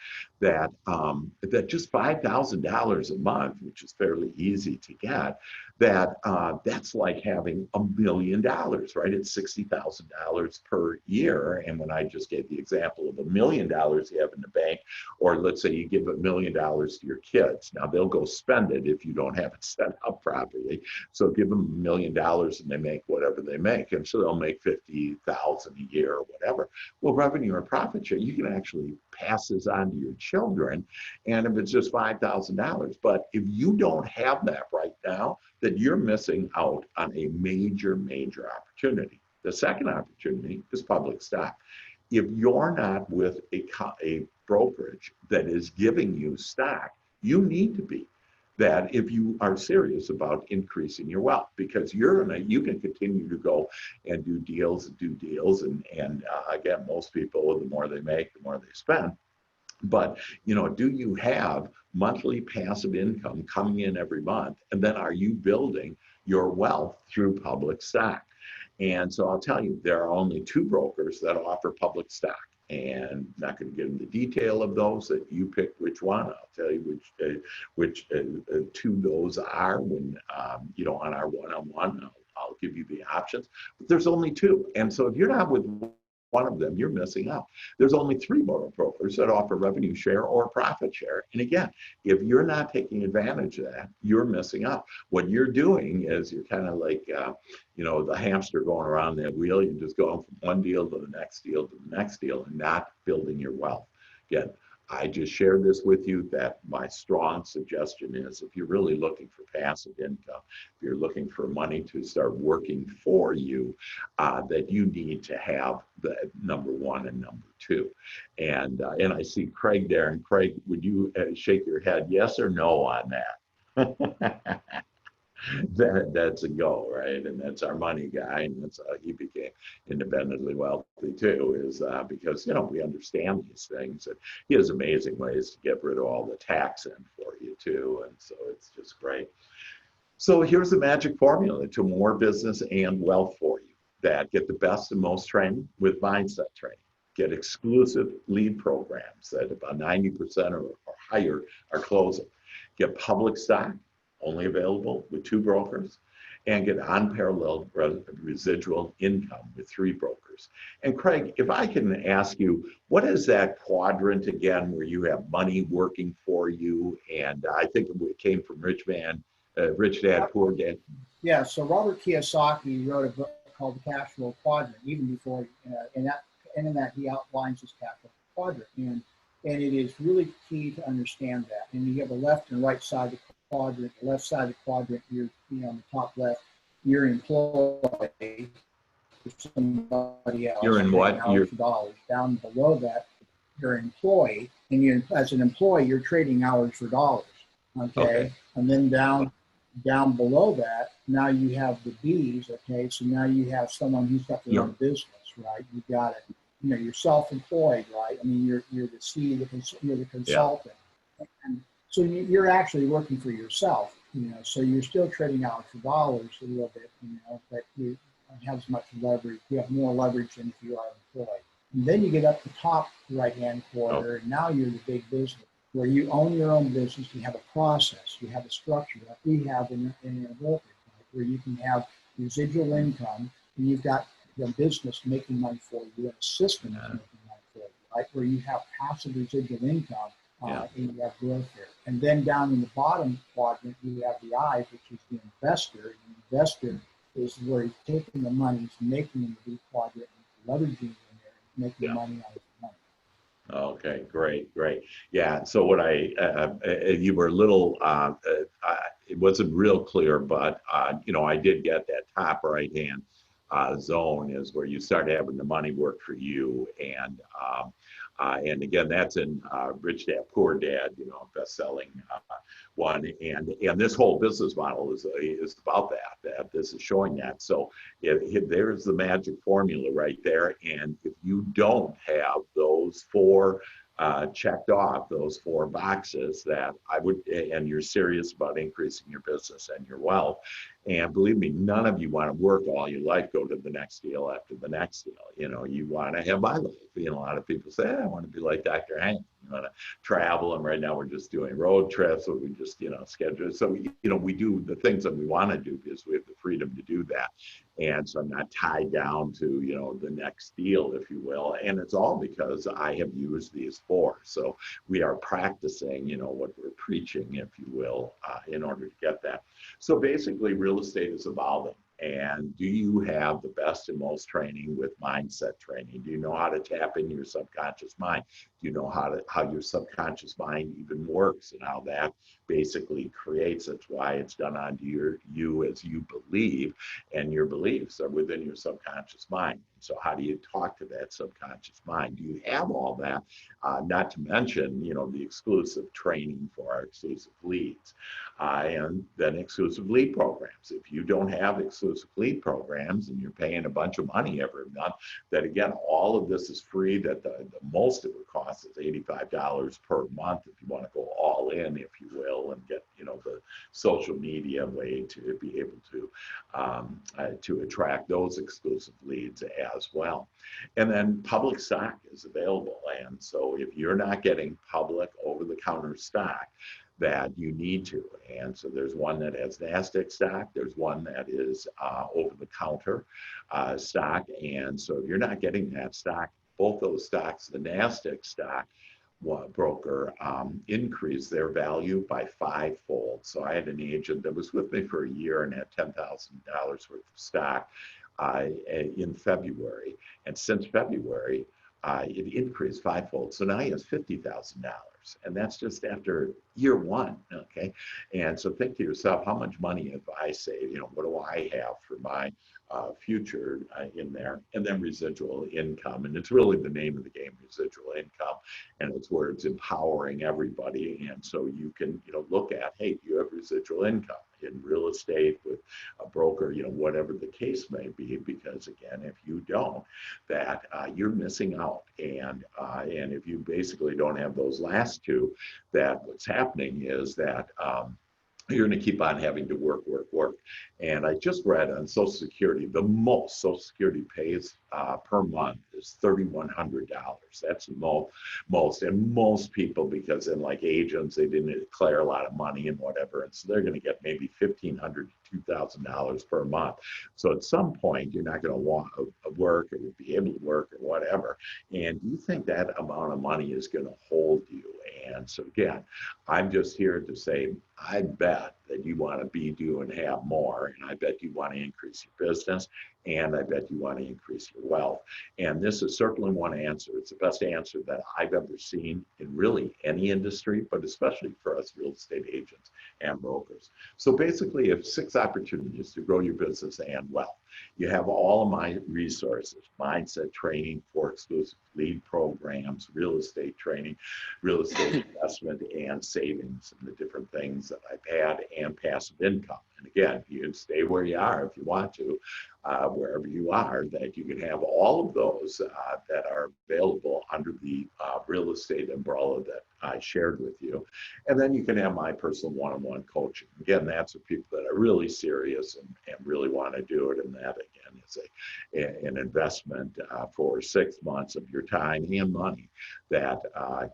just $5,000 a month, which is fairly easy to get, that's like having $1 million, right? It's $60,000 per year. And when I just gave the example of $1 million you have in the bank, or let's say you give $1 million to your kids, now they'll go spend it if you don't have it set up properly. So give them $1 million and they make whatever they make, and so they'll make 50,000 a year or whatever. Well, revenue or profit share, you can actually pass this on to your children, and if it's just $5,000. But if you don't have that right now, then you're missing out on a major opportunity. The second opportunity is public stock. If you're not with a brokerage that is giving you stock, you need to be. That if you are serious about increasing your wealth, because you can continue to go and do deals, and again, most people, the more they make, the more they spend. But do you have monthly passive income coming in every month, and then are you building your wealth through public stock? And so I'll tell you, there are only two brokers that offer public stock. And I'm not going to get into detail of those. That you pick which one. I'll tell you which two those are when on our one-on-one. I'll give you the options. But there's only two, and so if you're not with one of them, you're missing out. There's only three brokers that offer revenue share or profit share. And again, if you're not taking advantage of that, you're missing out. What you're doing is you're kind of like, the hamster going around that wheel. You're just going from one deal to the next deal to the next deal and not building your wealth. Again, I just shared this with you, that my strong suggestion is, if you're really looking for passive income, if you're looking for money to start working for you, that you need to have the number one and number two. And I see Craig there. And Craig, would you shake your head yes or no on that? That's a go, right? And that's our money guy, and that's how he became independently wealthy too, is because we understand these things, and he has amazing ways to get rid of all the tax in for you too, and so it's just great. So here's the magic formula to more business and wealth for you. That get the best and most training with mindset training. Get exclusive lead programs that about 90% or higher are closing. Get public stock, only available with 2 brokers, and get unparalleled residual income with 3 brokers. And Craig, if I can ask you, what is that quadrant again where you have money working for you? And I think it came from Rich Dad, Poor Dad. Yeah, so Robert Kiyosaki wrote a book called The Cash Flow Quadrant, even before, and in that he outlines his cash flow quadrant, and it is really key to understand that. And you have the left and right side of the quadrant. The left side of the quadrant, on the top left, you're employed for somebody else. You're in what? Hours for dollars. Down below that, you're an employee, and you, as an employee, you're trading hours for dollars. Okay. And then down below that, now you have the B's, okay? So now you have someone who's got their own business, right? You got it. You're self-employed, right? I mean, you're the you're the consultant. And so you're actually working for yourself, so you're still trading out for dollars a little bit, but you have as much leverage. You have more leverage than if you are employed. And then you get up the top right-hand corner, and now you're the big business, where you own your own business, you have a process, you have a structure that we have in a brokerage, right? Where you can have residual income, and you've got the business making money for you, and a system is making money for you, right? Where you have passive residual income, and you have growth there. And then down in the bottom quadrant, you have the I, which is the investor. The investor is where he's taking the money, he's making in the B quadrant, and leveraging in there, making money out of the money. Okay, great. Yeah. So what you were a little, it wasn't real clear, but I did get that top right hand zone is where you start having the money work for you, and again, that's in Rich Dad Poor Dad, best-selling one, and this whole business model is about that this is showing that. So there's the magic formula right there, and if you don't have those 4 checked off, those 4 boxes, that I would, and you're serious about increasing your business and your wealth. And believe me, none of you want to work all your life, go to the next deal after the next deal. You want to have my life. A lot of people say, I want to be like Dr. Hank. You want to travel, and right now we're just doing road trips, or we just, schedule. So, we do the things that we want to do because we have the freedom to do that. And so I'm not tied down to, the next deal, if you will. And it's all because I have used these 4. So we are practicing, what we're preaching, if you will, in order to get that. So basically, real estate is evolving. And do you have the best and most training with mindset training? Do you know how to tap into your subconscious mind? Do you know how your subconscious mind even works, and how that basically creates? That's why it's done onto you as you believe, and your beliefs are within your subconscious mind. So how do you talk to that subconscious mind? Do you have all that? Not to mention, the exclusive training for our exclusive leads, and then exclusive lead programs. If you don't have exclusive lead programs and you're paying a bunch of money every month, that again, all of this is free. That the most of it costs is $85 per month if you want to go all in, if you will, and get the social media way to be able to attract those exclusive leads as well. And then public stock is available. And so if you're not getting public over-the-counter stock, that you need to. And so there's one that has NASDAQ stock. There's one that is over-the-counter stock. And so if you're not getting that stock, both those stocks, the NASDAQ stock broker increased their value by 5-fold. So I had an agent that was with me for a year and had $10,000 worth of stock in February. And since February, it increased 5-fold. So now he has $50,000. And that's just after year 1, okay? And so think to yourself, how much money have I saved? What do I have for my future in there? And then residual income. And it's really the name of the game, residual income. And it's where it's empowering everybody. And so you can, look at, hey, do you have residual income in real estate with a broker, whatever the case may be? Because again, if you don't, that you're missing out. And if you basically don't have those last 2, that what's happening is that you're going to keep on having to work, work, work. And I just read on Social Security, the most Social Security pays per month is $3,100. That's the most. And most people, because in like agents, they didn't declare a lot of money and whatever. And so they're going to get maybe $1,500 to $2,000 per month. So at some point, you're not going to want to work or be able to work or whatever. And do you think that amount of money is going to hold you? And so again, I'm just here to say, I bet that you want to be, do, and have more. And I bet you want to increase your business. And I bet you want to increase your wealth. And this is certainly one answer. It's the best answer that I've ever seen in really any industry, but especially for us real estate agents and brokers. So basically, you have 6 opportunities to grow your business and wealth. You have all of my resources: mindset training, 4 exclusive lead programs, real estate training, real estate investment, and savings, and the different things that I've had, and passive income. And again, you can stay where you are if you want to, wherever you are, that you can have all of those that are available under the real estate umbrella that I shared with you. And then you can have my personal one-on-one coaching. Again, that's for people that are really serious and really want to do it. And that, again, is an investment for 6 months of your time and money that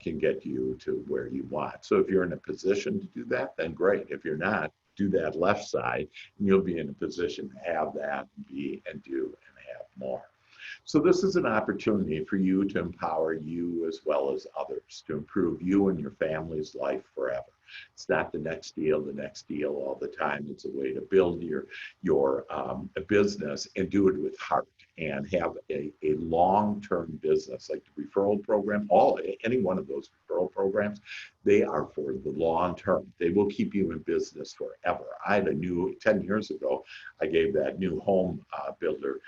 can get you to where you want. So if you're in a position to do that, then great. If you're not, do that left side, and you'll be in a position to have that, be and do and have more. So this is an opportunity for you to empower you as well as others, to improve you and your family's life forever. It's not the next deal all the time. It's a way to build your business and do it with heart and have a long-term business, like the referral program. Any one of those referral programs, they are for the long term. They will keep you in business forever. I had 10 years ago, I gave that new home builder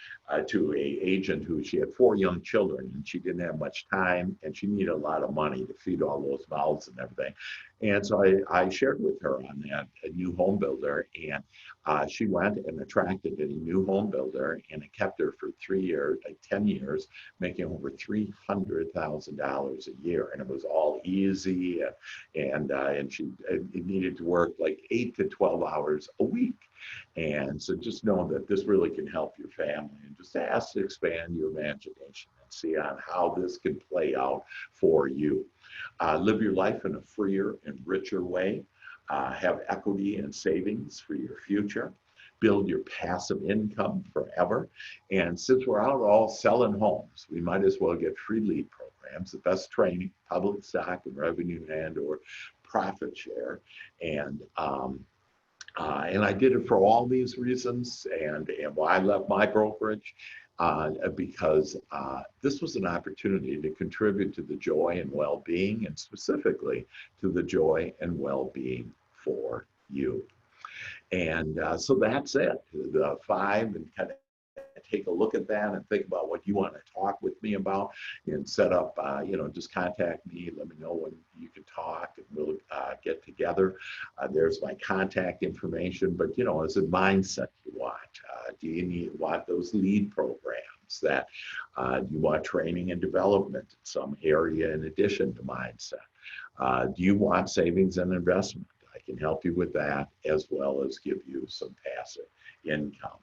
to a agent who, she had 4 young children, and she didn't have much time, and she needed a lot of money to feed all those mouths and everything. And so I shared with her on that, a new home builder, and she went and attracted a new home builder, and it kept her for 3 years, like 10 years, making over $300,000 a year. And it was all easy, and she needed to work like 8 to 12 hours a week. And so just know that this really can help your family, and just ask to expand your imagination and see on how this can play out for you. Live your life in a freer and richer way. Have equity and savings for your future. Build your passive income forever. And since we're out all selling homes, we might as well get free lead programs, the best training, public stock and revenue and or profit share. And I did it for all these reasons, and why I left my brokerage, because this was an opportunity to contribute to the joy and well-being, and specifically to the joy and well-being for you. And so that's it, the 5, and kind of take a look at that and think about what you want to talk with me about, and set up, just contact me, let me know when you can talk, and we'll get together. There's my contact information, but is it mindset you want? Do you want those lead programs? That you want training and development in some area in addition to mindset? Do you want savings and investment? I can help you with that, as well as give you some passive income.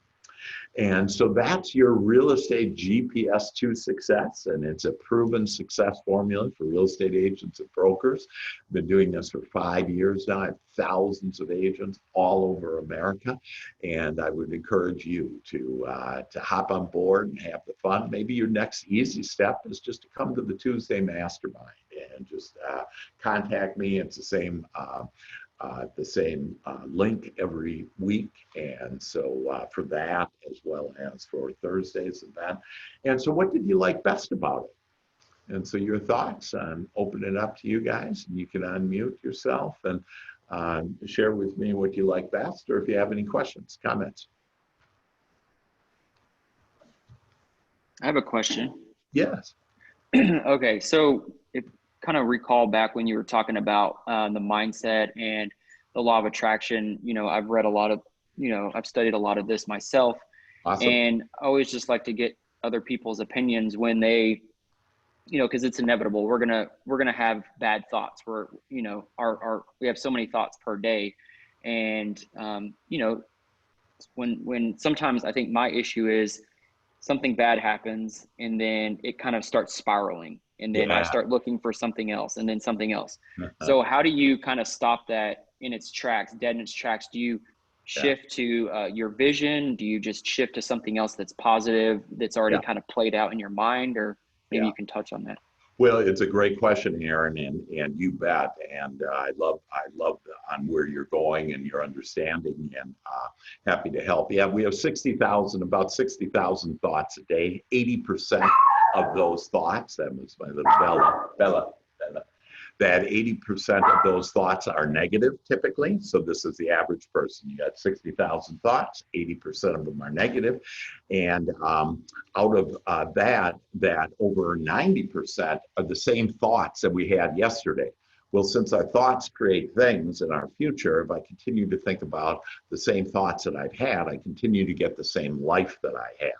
And so that's your real estate GPS to success, and it's a proven success formula for real estate agents and brokers. I've been doing this for 5 years now. I have thousands of agents all over America, and I would encourage you to hop on board and have the fun. Maybe your next easy step is just to come to the Tuesday Mastermind and just contact me. It's the same link every week, and so for that, as well as for Thursday's event. And so what did you like best about it? And so your thoughts, on open it up to you guys, and you can unmute yourself and share with me what you like best, or if you have any questions, comments. I have a question. Yes. Okay, so it kind of recall back when you were talking about the mindset and the law of attraction. I've read a lot of, I've studied a lot of this myself. Awesome. And I always just like to get other people's opinions when they, because it's inevitable. We're gonna have bad thoughts. We have so many thoughts per day, And, you know, when sometimes I think my issue is something bad happens and then it kind of starts spiraling and then I Yeah. start looking for something else and then something else. So how do you kind of stop that in its tracks, dead in its tracks? Do you Yeah. shift to your vision? Do you just shift to something else that's positive, that's already Yeah. kind of played out in your mind? Or maybe Yeah. you can touch on that. Well, it's a great question, Aaron, and you bet. And I love on where you're going and your understanding, and happy to help. Yeah, we have about 60,000 thoughts a day. 80% of those thoughts, that was my little Bella, that 80% of those thoughts are negative typically. So this is the average person. You got 60,000 thoughts, 80% of them are negative. And out of that over 90% are the same thoughts that we had yesterday. Well, since our thoughts create things in our future, if I continue to think about the same thoughts that I've had, I continue to get the same life that I have.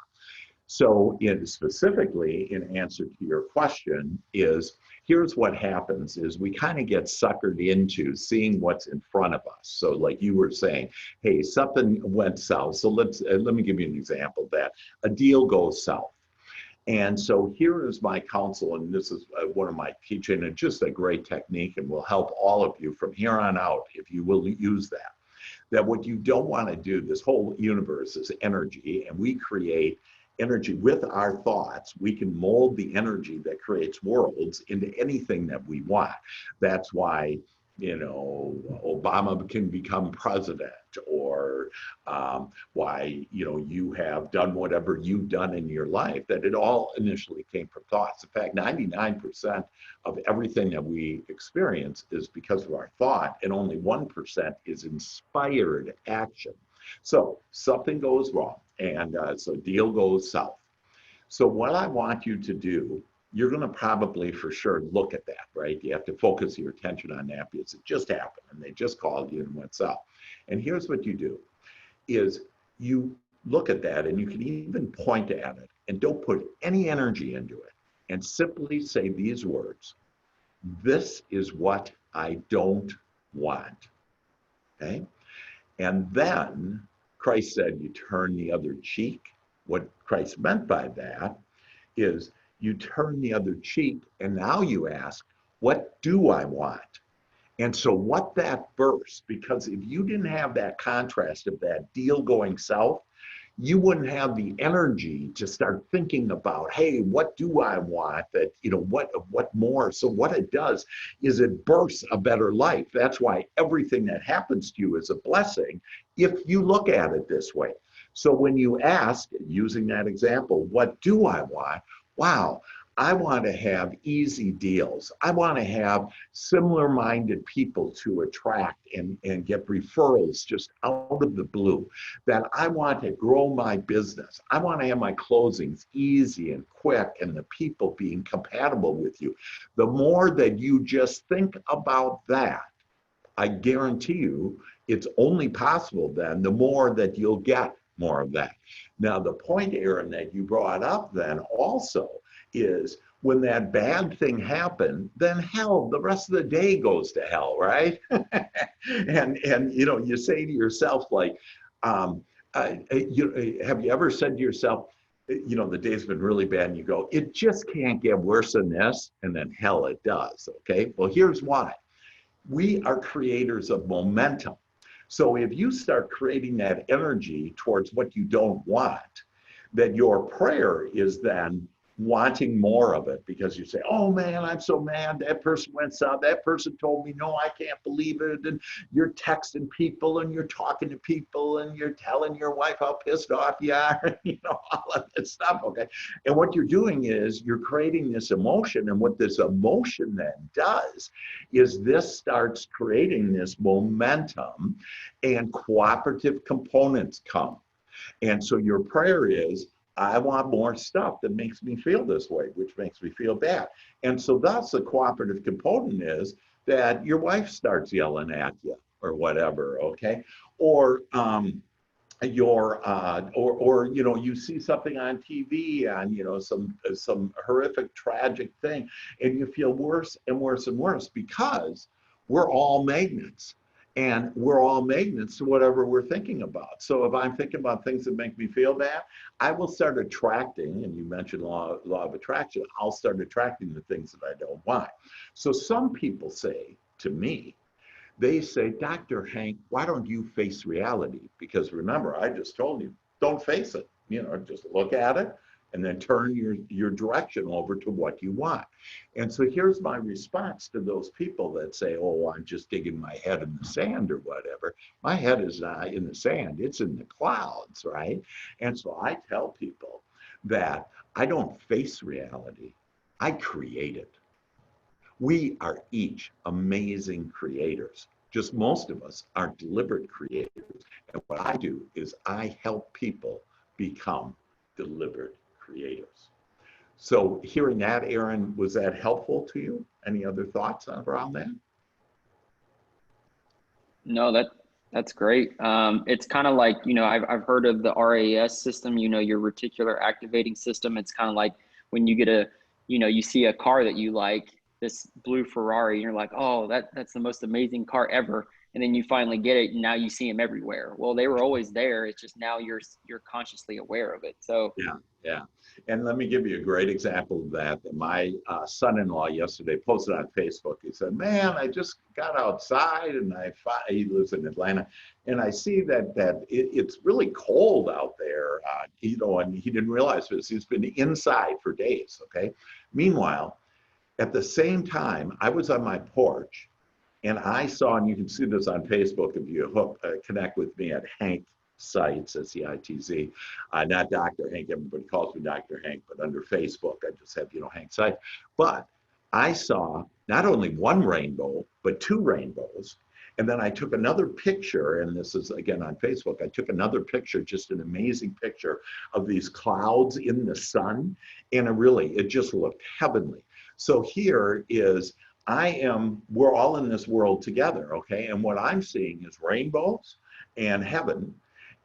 So specifically in answer to your question is, here's what happens is we kind of get suckered into seeing what's in front of us. So like you were saying, hey, something went south. So let me give you an example that a deal goes south. And so here is my counsel, and this is one of my teaching, and just a great technique, and will help all of you from here on out if you will use that. That what you don't want to do, this whole universe is energy, and we create energy with our thoughts. We can mold the energy that creates worlds into anything that we want. That's why, you know, Obama can become president, or why, you know, you have done whatever you've done in your life, that it all initially came from thoughts. In fact, 99% of everything that we experience is because of our thought, and only 1% is inspired action. So something goes wrong, and so deal goes south. So what I want you to do, you're going to probably for sure look at that, right? You have to focus your attention on that because it just happened and they just called you and went south. And here's what you do is you look at that, and you can even point at it, and don't put any energy into it, and simply say these words: this is what I don't want. Okay? And then Christ said, you turn the other cheek. What Christ meant by that is you turn the other cheek, and now you ask, what do I want? And so what that verse, because if you didn't have that contrast of that deal going south, you wouldn't have the energy to start thinking about, hey, what do I want? That, you know, what more? So what it does is it births a better life. That's why everything that happens to you is a blessing if you look at it this way. So when you ask, using that example, what do I want? Wow, I want to have easy deals. I want to have similar-minded people to attract and get referrals just out of the blue. That I want to grow my business. I want to have my closings easy and quick, and the people being compatible with you. The more that you just think about that, I guarantee you it's only possible then, the more that you'll get more of that. Now, the point, Aaron, that you brought up then also is when that bad thing happened, then hell, the rest of the day goes to hell, right? and you know, you say to yourself, like, have you ever said to yourself, you know, the day's been really bad, and you go, it just can't get worse than this, and then hell, it does. Okay, well, here's why. We are creators of momentum. So if you start creating that energy towards what you don't want, that your prayer is then wanting more of it, because you say, oh man, I'm so mad, that person went south, that person told me no, I can't believe it, and you're texting people and you're talking to people and you're telling your wife how pissed off you are, you know, all of this stuff. Okay, and what you're doing is you're creating this emotion, and what this emotion then does is this starts creating this momentum, and cooperative components come. And so your prayer is, I want more stuff that makes me feel this way, which makes me feel bad. And so that's the cooperative component, is that your wife starts yelling at you or whatever, okay? Or or you know, you see something on TV on, you know, some horrific tragic thing, and you feel worse and worse and worse, because we're all magnets. And we're all magnets to whatever we're thinking about. So if I'm thinking about things that make me feel bad, I will start attracting, and you mentioned law of attraction, I'll start attracting the things that I don't want. So some people say to me, they say, Dr. Hank, why don't you face reality? Because remember, I just told you, don't face it. You know, just look at it and then turn your direction over to what you want. And so here's my response to those people that say, oh, I'm just digging my head in the sand or whatever. My head is not in the sand, it's in the clouds, right? And so I tell people that I don't face reality, I create it. We are each amazing creators. Just most of us aren't deliberate creators. And what I do is I help people become deliberate creators. So hearing that, Aaron, was that helpful to you? Any other thoughts around that? No, that's great. It's kind of like, you know, I've heard of the RAS system, you know, your reticular activating system. It's kind of like when you get you see a car that you like, this blue Ferrari, and you're like, oh, that's the most amazing car ever. And then you finally get it, and now you see them everywhere. Well, they were always there. It's just now you're consciously aware of it. So yeah. And let me give you a great example of that. My son-in-law yesterday posted on Facebook. He said, man, I just got outside and he lives in Atlanta, and I see that it's really cold out there, and he didn't realize this. He's been inside for days, okay? Meanwhile, at the same time, I was on my porch and I saw, and you can see this on Facebook if you connect with me at Hank Seitz, SEITZ, not Dr. Hank, everybody calls me Dr. Hank, but under Facebook, I just have, Hank Seitz. But I saw not only one rainbow, but two rainbows. And then I took another picture, and this is again on Facebook, I took another picture, just an amazing picture of these clouds in the sun. And it just looked heavenly. So here is, we're all in this world together, okay? And what I'm seeing is rainbows and heaven.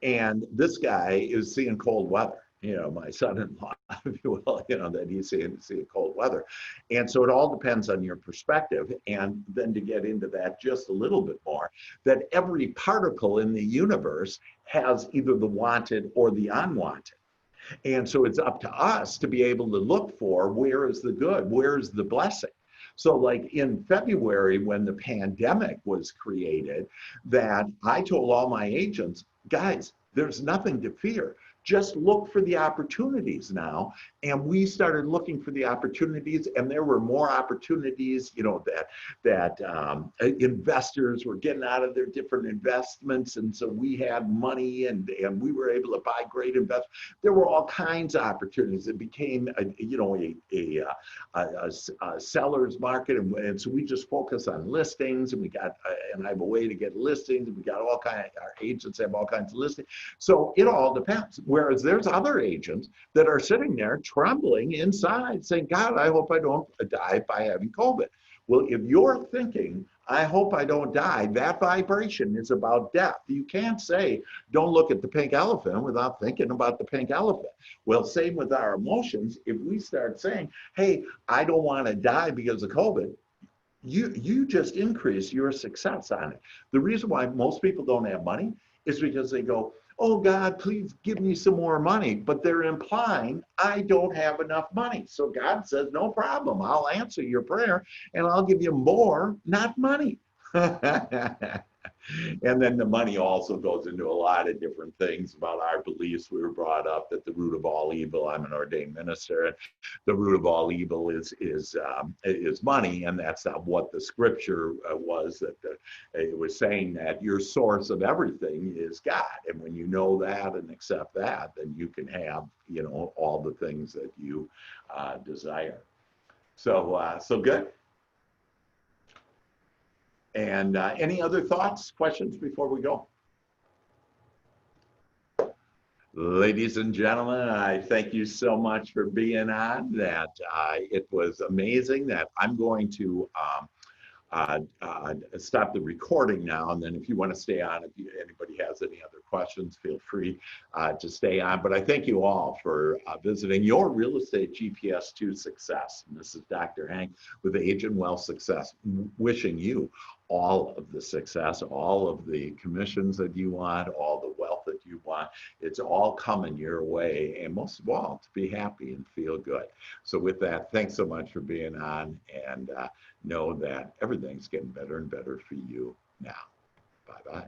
And this guy is seeing cold weather, my son-in-law, if you will, that he's seeing cold weather. And so it all depends on your perspective. And then to get into that just a little bit more, that every particle in the universe has either the wanted or the unwanted. And so it's up to us to be able to look for where is the good, where is the blessing. So like in February, when the pandemic was created, that I told all my agents, guys, there's nothing to fear. Just look for the opportunities now. And we started looking for the opportunities, and there were more opportunities, that investors were getting out of their different investments. And so we had money and we were able to buy great investments. There were all kinds of opportunities. It became, a seller's market. And so we just focus on listings, and and I have a way to get listings, and we got our agents have all kinds of listings. So it all depends. Whereas there's other agents that are sitting there trembling inside saying, God, I hope I don't die by having COVID. Well, if you're thinking, I hope I don't die, that vibration is about death. You can't say, don't look at the pink elephant without thinking about the pink elephant. Well, same with our emotions. If we start saying, hey, I don't want to die because of COVID, you just increase your success on it. The reason why most people don't have money is because they go, oh God, please give me some more money. But they're implying I don't have enough money. So God says, no problem. I'll answer your prayer and I'll give you more, not money. And then the money also goes into a lot of different things about our beliefs. We were brought up that the root of all evil, I'm an ordained minister, and the root of all evil is money. And that's not what the scripture was, that it was saying that your source of everything is God. And when you know that and accept that, then you can have, all the things that you desire. So good. And any other thoughts, questions before we go? Ladies and gentlemen, I thank you so much for being on. That it was amazing. That I'm going to stop the recording now, and then if you want to stay on, if anybody has any other questions, feel free to stay on. But I thank you all for visiting your Real Estate GPS to Success. And this is Dr. Hank with Age and Wealth Success, wishing you all of the success, all of the commissions that you want, all the wealth that you want. It's all coming your way, and most of all, to be happy and feel good. So with that, thanks so much for being on, and know that everything's getting better and better for you now. Bye-bye.